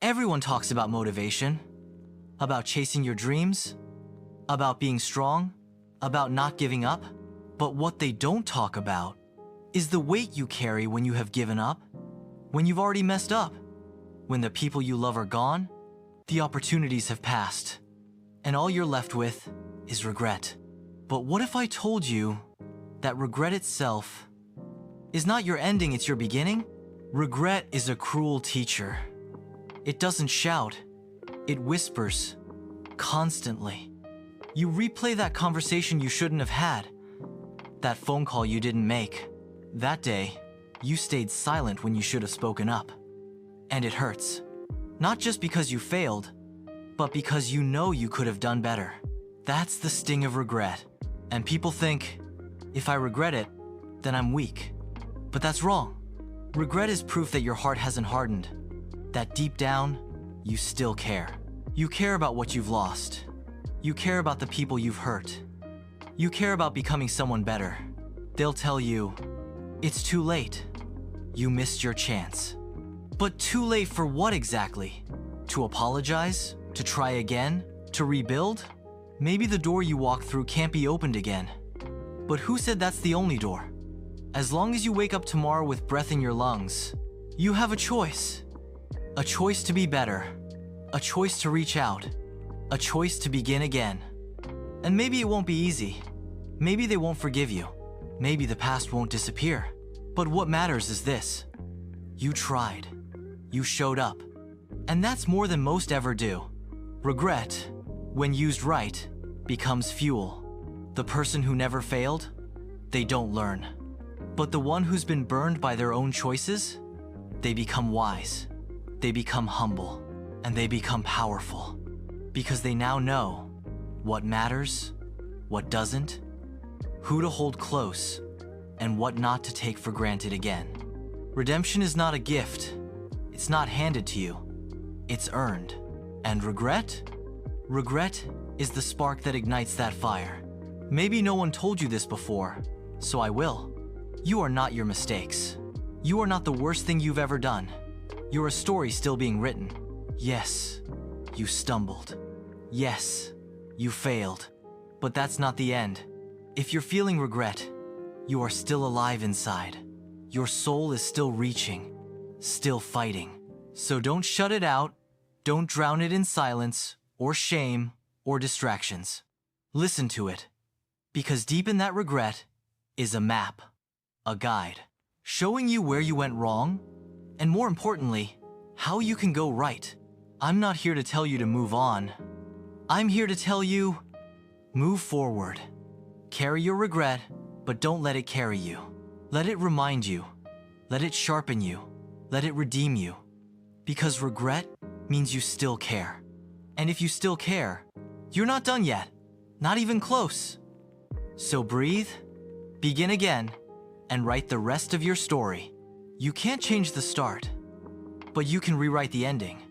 Everyone talks about motivation, about chasing your dreams, about being strong, about not giving up. But what they don't talk about is the weight you carry when you have given up, when you've already messed up, when the people you love are gone, the opportunities have passed, and all you're left with is regret. But what if I told you that regret itself is not your ending, it's your beginning? Regret is a cruel teacher. It doesn't shout, it whispers constantly. You replay that conversation you shouldn't have had, that phone call you didn't make. That day, you stayed silent when you should have spoken up. And it hurts. Not just because you failed, but because you know you could have done better. That's the sting of regret. And people think, if I regret it, then I'm weak. But that's wrong. Regret is proof that your heart hasn't hardened, that deep down, you still care. You care about what you've lost. You care about the people you've hurt. You care about becoming someone better. They'll tell you, it's too late. You missed your chance. But too late for what exactly? To apologize? To try again? To rebuild? Maybe the door you walked through can't be opened again. But who said that's the only door? As long as you wake up tomorrow with breath in your lungs, you have a choice. A choice to be better. A choice to reach out. A choice to begin again. And maybe it won't be easy. Maybe they won't forgive you. Maybe the past won't disappear. But what matters is this. You tried. You showed up. And that's more than most ever do. Regret, when used right, becomes fuel. The person who never failed, they don't learn. But the one who's been burned by their own choices, they become wise. They become humble. And they become powerful. Because they now know what matters, what doesn't, who to hold close, and what not to take for granted again. Redemption is not a gift. It's not handed to you. It's earned. And regret? Regret is the spark that ignites that fire. Maybe no one told you this before, so I will. You are not your mistakes. You are not the worst thing you've ever done. You're a story still being written. Yes, you stumbled. Yes, you failed. But that's not the end. If you're feeling regret, you are still alive inside. Your soul is still reaching, still fighting. So don't shut it out. Don't drown it in silence, or shame, or distractions. Listen to it. Because deep in that regret is a map, a guide, showing you where you went wrong, and more importantly, how you can go right. I'm not here to tell you to move on. I'm here to tell you, move forward. Carry your regret, but don't let it carry you. Let it remind you. Let it sharpen you. Let it redeem you. Because regret means you still care. And if you still care, you're not done yet. Not even close. So breathe, begin again, and write the rest of your story. You can't change the start, but you can rewrite the ending.